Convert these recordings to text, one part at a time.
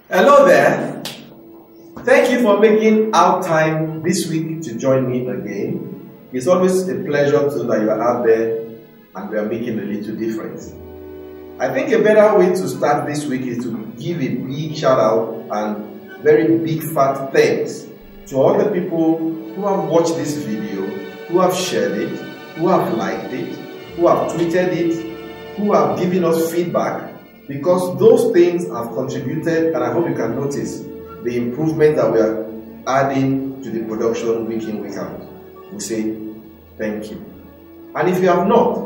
Hello there. Thank you for making out time this week to join me again. It's always a pleasure to know that you are out there and we are making a little difference. I think a better way to start this week is to give a big shout out and very big fat thanks to all the people who have watched this video, who have shared it, who have liked it, who have tweeted it, who have given us feedback, because those things have contributed, and I hope you can notice the improvement that we are adding to the production week in, week out. We say thank you. And if you have not,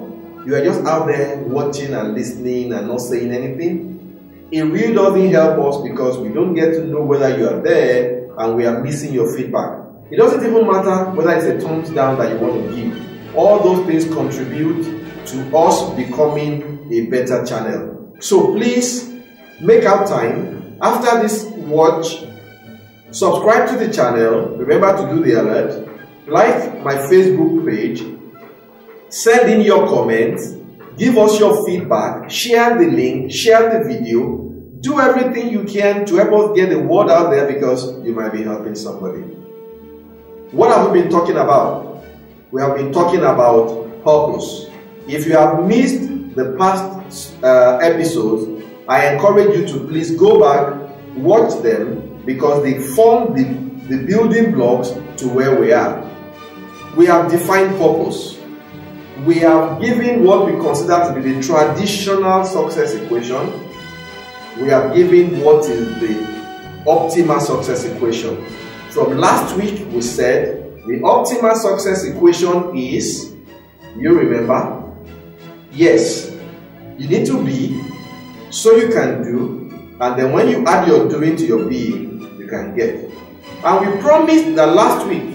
you are just out there watching and listening and not saying anything, it really doesn't help us because we don't get to know whether you are there and we are missing your feedback. It doesn't even matter whether it's a thumbs down that you want to give. All those things contribute to us becoming a better channel. So please make out time. After this watch, subscribe to the channel. Remember to do the alert. Like my Facebook page. Send in your comments. Give us your feedback. Share the link. Share the video. Do everything you can to help us get the word out there because you might be helping somebody. What have we been talking about? We have been talking about purpose. If you have missed the past episodes, I encourage you to please go back, watch them, because they form the building blocks to where we are. We have defined purpose. We have given what we consider to be the traditional success equation. We have given what is the optimal success equation. From last week, we said the optimal success equation is, you remember? Yes, you need to be, so you can do, and then when you add your doing to your being, you can get. And we promised that last week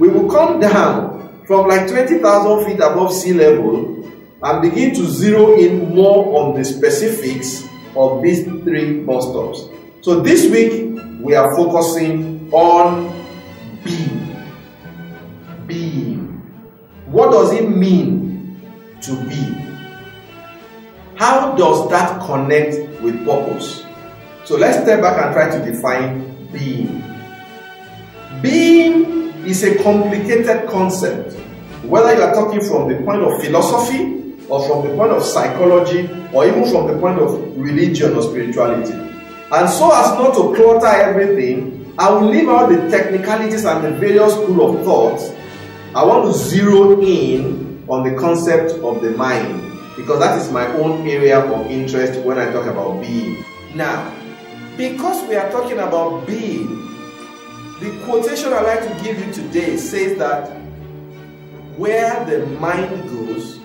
we will come down from like 20,000 feet above sea level and begin to zero in more on the specifics of these three bus stops. So this week we are focusing on being. Being. What does it mean to be? How does that connect with purpose? So let's step back and try to define being. Being is a complicated concept, whether you are talking from the point of philosophy or from the point of psychology or even from the point of religion or spirituality. And so as not to clutter everything, I will leave out the technicalities and the various school of thoughts. I want to zero in on the concept of the mind, because that is my own area of interest when I talk about being. Now, because we are talking about being, the quotation I like to give you today says that where the mind goes,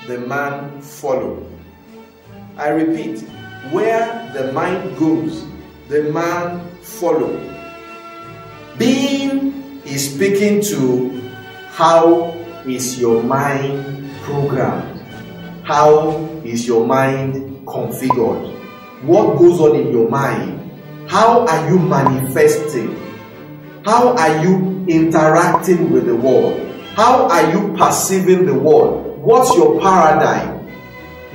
the man follows. I repeat, where the mind goes, the man follows. Being is speaking to how is your mind programmed. How is your mind configured? What goes on in your mind? How are you manifesting? How are you interacting with the world? How are you perceiving the world? What's your paradigm?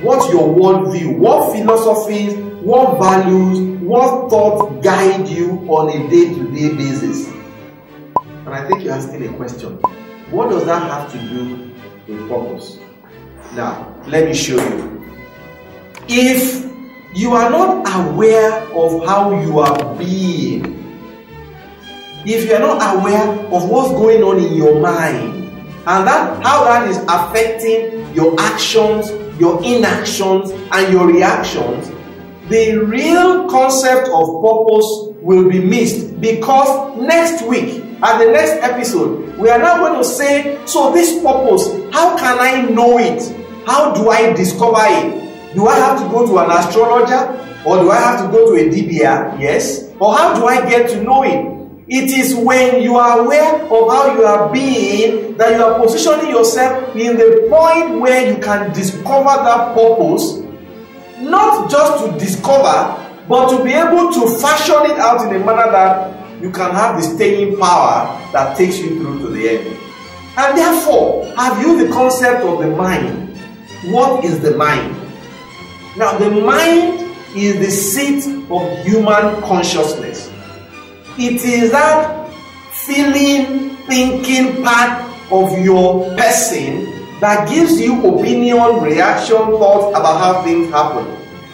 What's your worldview? What philosophies, what values, what thoughts guide you on a day-to-day basis? And I think you're asking a question. What does that have to do with purpose? Now, let me show you. If you are not aware of how you are being, if you are not aware of what's going on in your mind, and how that is affecting your actions, your inactions, and your reactions, the real concept of purpose will be missed, because next week, at the next episode, we are now going to say, so this purpose, how can I know it? How do I discover it? Do I have to go to an astrologer? Or do I have to go to a DBA? Yes. Or how do I get to know it? It is when you are aware of how you are being that you are positioning yourself in the point where you can discover that purpose. Not just to discover, but to be able to fashion it out in a manner that you can have the staying power that takes you through to the end. And therefore, have you the concept of the mind? What is the mind? Now, the mind is the seat of human consciousness. It is that feeling, thinking part of your person that gives you opinion, reaction, thoughts about how things happen.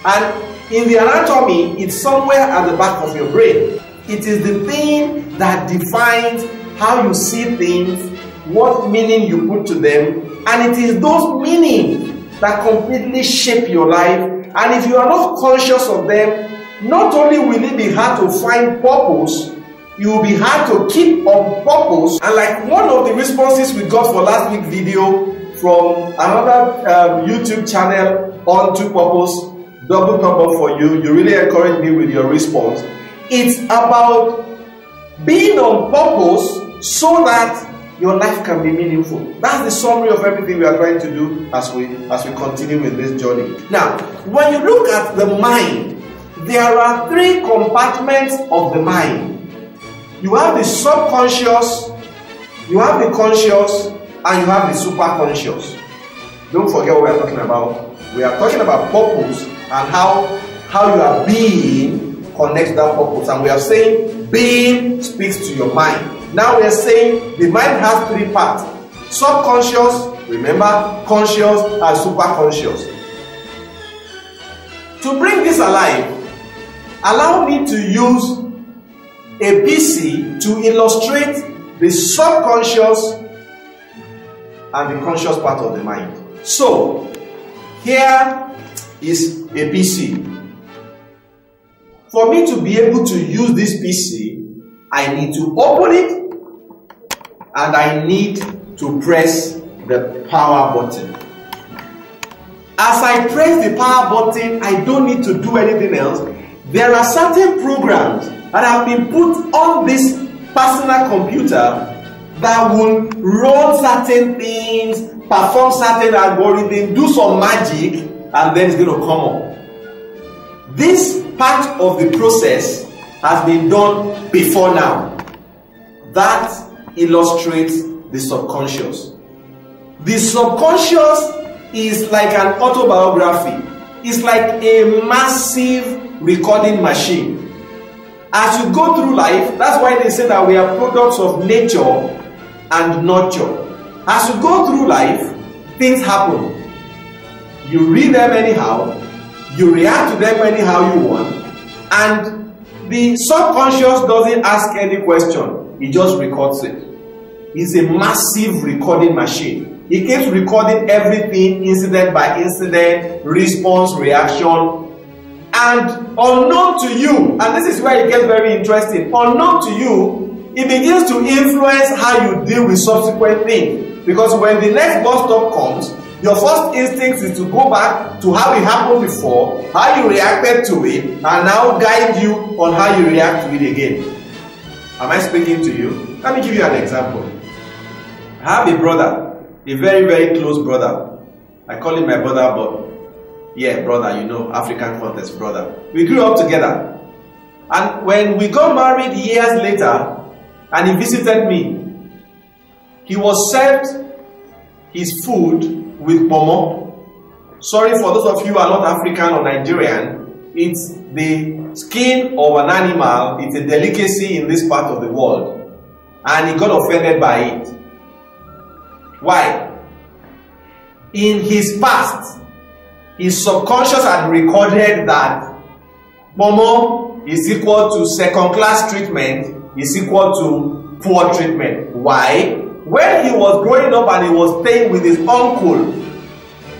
And in the anatomy, it's somewhere at the back of your brain. It is the thing that defines how you see things, what meaning you put to them, and it is those meanings that completely shape your life. And if you are not conscious of them, not only will it be hard to find purpose, you will be hard to keep on purpose. And like one of the responses we got for last week's video from another YouTube channel on to purpose, double thumb up for you. You really encouraged me with your response. It's about being on purpose so that your life can be meaningful. That's the summary of everything we are trying to do as we continue with this journey. Now, when you look at the mind, there are three compartments of the mind. You have the subconscious, you have the conscious, and you have the superconscious. Don't forget what we are talking about. We are talking about purpose and how your being connects that purpose. And we are saying being speaks to your mind. Now we are saying the mind has three parts: subconscious, remember, conscious, and superconscious. To bring this alive, allow me to use a PC to illustrate the subconscious and the conscious part of the mind. So, here is a PC. For me to be able to use this PC, I need to open it and I need to press the power button. As I press the power button, I don't need to do anything else. There are certain programs that have been put on this personal computer that will run certain things, perform certain algorithms, do some magic, and then it's going to come up. This part of the process has been done before now. That illustrates the subconscious. The subconscious is like an autobiography. It's like a massive recording machine. As you go through life, that's why they say that we are products of nature and nurture. As you go through life, things happen. You read them anyhow, you react to them anyhow you want, and the subconscious doesn't ask any question, it just records it. It's a massive recording machine. It keeps recording everything, incident by incident, response, reaction. And unknown to you, and this is where it gets very interesting, unknown to you, it begins to influence how you deal with subsequent things. Because when the next bus stop comes, your first instinct is to go back to how it happened before, how you reacted to it, and now guide you on how you react to it again. Am I speaking to you? Let me give you an example. I have a brother, a very, very close brother. I call him my brother, but yeah, brother, you know, African context, brother. We grew up together. And when we got married years later, and he visited me, he was served his food with pomo. Sorry for those of you who are not African or Nigerian, it's the skin of an animal, it's a delicacy in this part of the world. And he got offended by it. Why? In his past, his subconscious had recorded that pomo is equal to second-class treatment, is equal to poor treatment. Why? When he was growing up and he was staying with his uncle,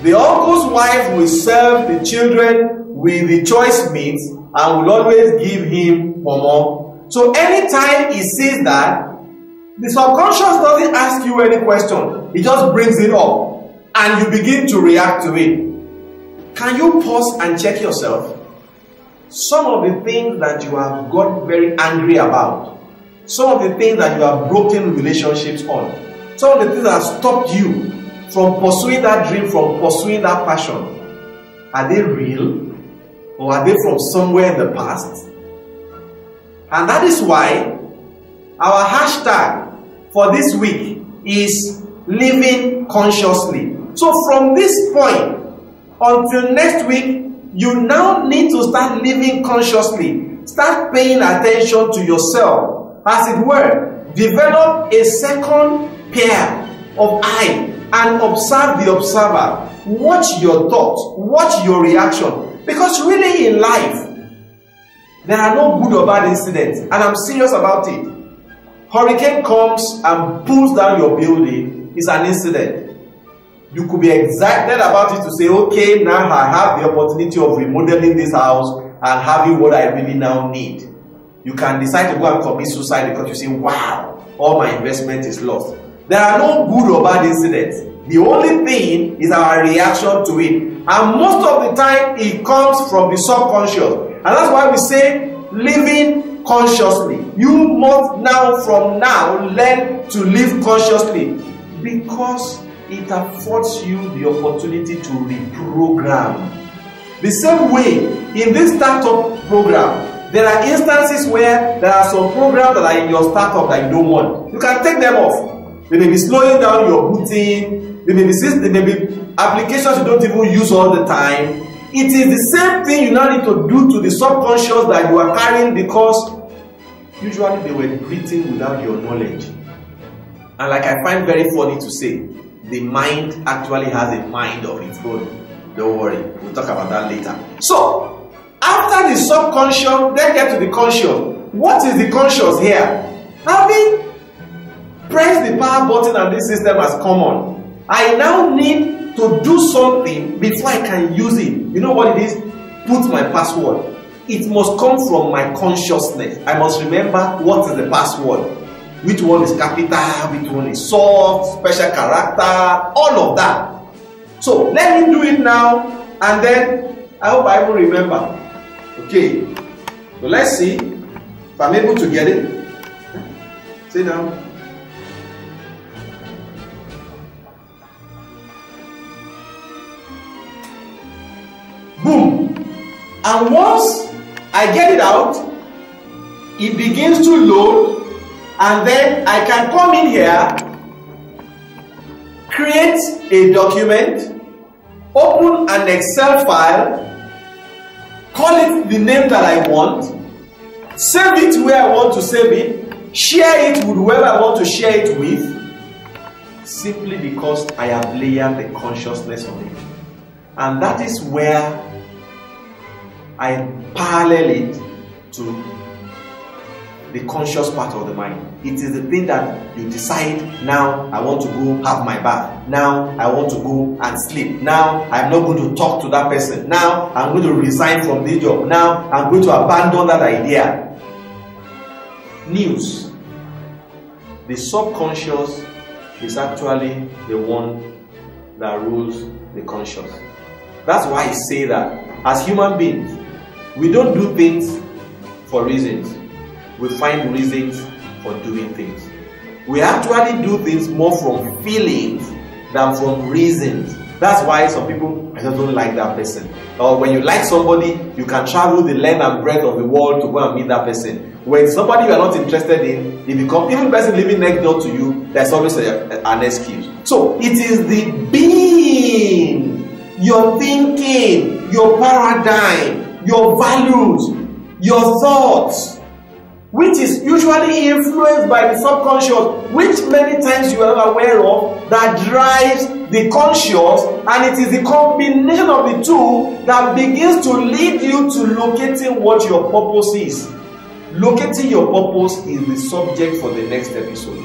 the uncle's wife will serve the children with the choice meats and will always give him pomo. So anytime he sees that, the subconscious doesn't ask you any question. It just brings it up and you begin to react to it. Can you pause and check yourself? Some of the things that you have got very angry about, some of the things that you have broken relationships on, some of the things that have stopped you from pursuing that dream, from pursuing that passion, are they real or are they from somewhere in the past? And that is why our hashtag for this week is living consciously. So from this point until next week, you now need to start living consciously. Start paying attention to yourself. As it were, develop a second pair of eye and observe the observer. Watch your thoughts, watch your reaction. Because really in life, there are no good or bad incidents. And I'm serious about it. Hurricane comes and pulls down your building. It's an incident. You could be excited about it to say, okay, now I have the opportunity of remodeling this house and having what I really now need. You can decide to go and commit suicide because you say, wow, all my investment is lost. There are no good or bad incidents. The only thing is our reaction to it. And most of the time, it comes from the subconscious. And that's why we say, living consciously. You must now, from now, learn to live consciously. Because it affords you the opportunity to reprogram. The same way, in this startup program, there are instances where there are some programs that are in your startup that you don't want. You can take them off. They may be slowing down your booting. There may be applications you don't even use all the time. It is the same thing you now need to do to the subconscious that you are carrying, because usually they were written without your knowledge. And like I find very funny to say, the mind actually has a mind of its own. Don't worry, we'll talk about that later. So, after the subconscious, then get to the conscious. What is the conscious here? Having pressed the power button and this system has come on, I now need to do something before I can use it. You know what it is? Put my password. It must come from my consciousness. I must remember what is the password. Which one is capital, which one is soft, special character, all of that. So let me do it now, and then I hope I will remember. Okay, so let's see if I'm able to get it. Sit down. Boom. And once I get it out, it begins to load. And then I can come in here, create a document, open an Excel file, call it the name that I want, save it where I want to save it, share it with whoever I want to share it with, simply because I have layered the consciousness on it. And that is where I parallel it to the conscious part of the mind. It is the thing that you decide, now I want to go have my bath. Now I want to go and sleep. Now I'm not going to talk to that person. Now I'm going to resign from this job. Now I'm going to abandon that idea. News. The subconscious is actually the one that rules the conscious. That's why I say that as human beings, we don't do things for reasons. We find reasons for doing things. We actually do things more from feelings than from reasons. That's why some people, I just don't like that person. Or when you like somebody, you can travel the length and breadth of the world to go and meet that person. When somebody you are not interested in, it becomes, even the person living next door to you, there's always an excuse. So it is the being, your thinking, your paradigm, your values, your thoughts, which is usually influenced by the subconscious, which many times you are not aware of, that drives the conscious, and it is the combination of the two that begins to lead you to locating what your purpose is. Locating your purpose is the subject for the next episode.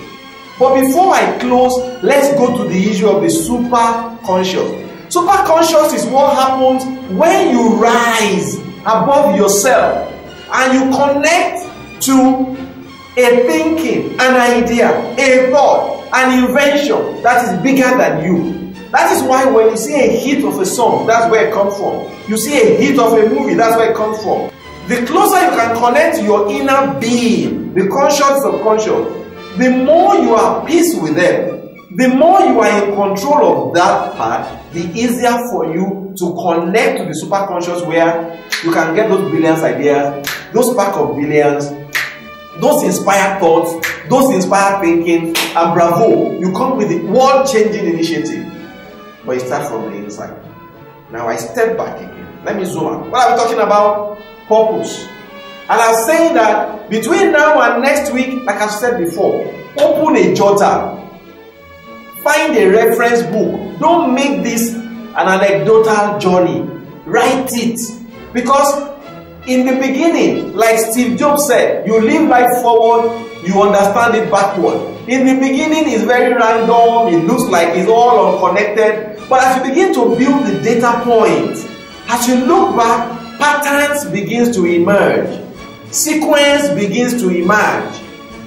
But before I close, let's go to the issue of the superconscious. Superconscious is what happens when you rise above yourself and you connect to a thinking, an idea, a thought, an invention that is bigger than you. That is why when you see a hit of a song, that's where it comes from. You see a hit of a movie, that's where it comes from. The closer you can connect to your inner being, the conscious, subconscious, the more you are at peace with them, the more you are in control of that part, the easier for you to connect to the superconscious, where you can get those brilliant ideas, those spark of brilliance, those inspired thoughts, those inspired thinking, and bravo, you come with the world-changing initiative. But it starts from the inside. Now I step back again. Let me zoom out. What are we talking about? Purpose. And I'm saying that between now and next week, like I've said before, open a jotter. Find a reference book. Don't make this an anecdotal journey. Write it. Because in the beginning, like Steve Jobs said, you live life forward, you understand it backward. In the beginning, it's very random, it looks like it's all unconnected. But as you begin to build the data points, as you look back, patterns begins to emerge. Sequence begins to emerge.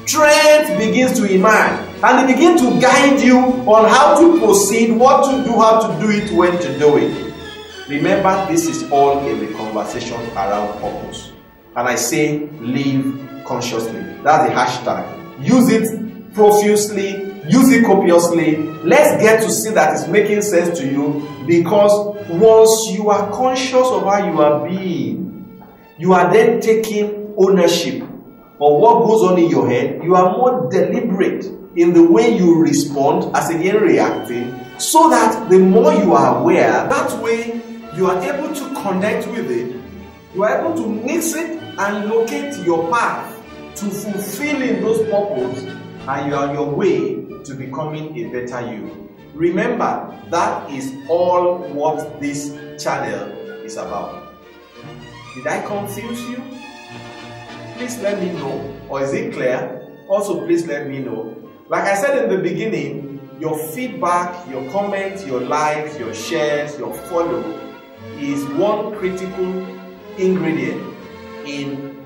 Trends begins to emerge. And they begin to guide you on how to proceed, what to do, how to do it, when to do it. Remember, this is all in the conversation around purpose. And I say, live consciously. That's the hashtag. Use it profusely. Use it copiously. Let's get to see that it's making sense to you, because once you are conscious of how you are being, you are then taking ownership of what goes on in your head. You are more deliberate in the way you respond, as again reacting, so that the more you are aware, that way you are able to connect with it, you are able to mix it and locate your path to fulfilling those purposes, and you are on your way to becoming a better you. Remember, that is all what this channel is about. Did I confuse you? Please let me know. Or is it clear? Also, please let me know. Like I said in the beginning, your feedback, your comments, your likes, your shares, your follow is one critical ingredient in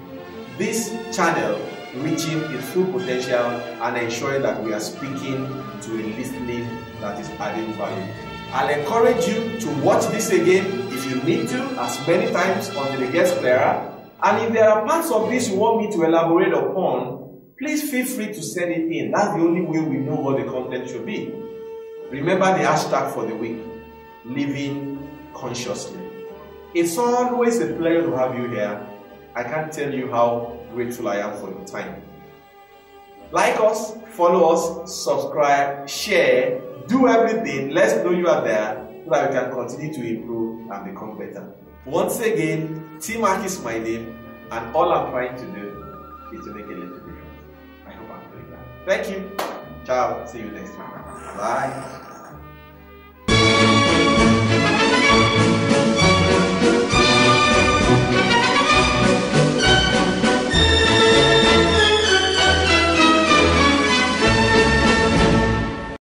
this channel reaching its full potential and ensuring that we are speaking to a listening that is adding value. I'll encourage you to watch this again if you need to, as many times until it gets clearer. And if there are parts of this you want me to elaborate upon, please feel free to send it in. That's the only way we know what the content should be. Remember the hashtag for the week, living consciously. It's always a pleasure to have you here. I can't tell you how grateful I am for your time. Like us, follow us, subscribe, share, do everything. Let's know you are there so that we can continue to improve and become better. Once again, T-Mark is my name, and all I'm trying to do is to make a little difference. I hope I'm doing that. Thank you. Ciao. See you next time. Bye.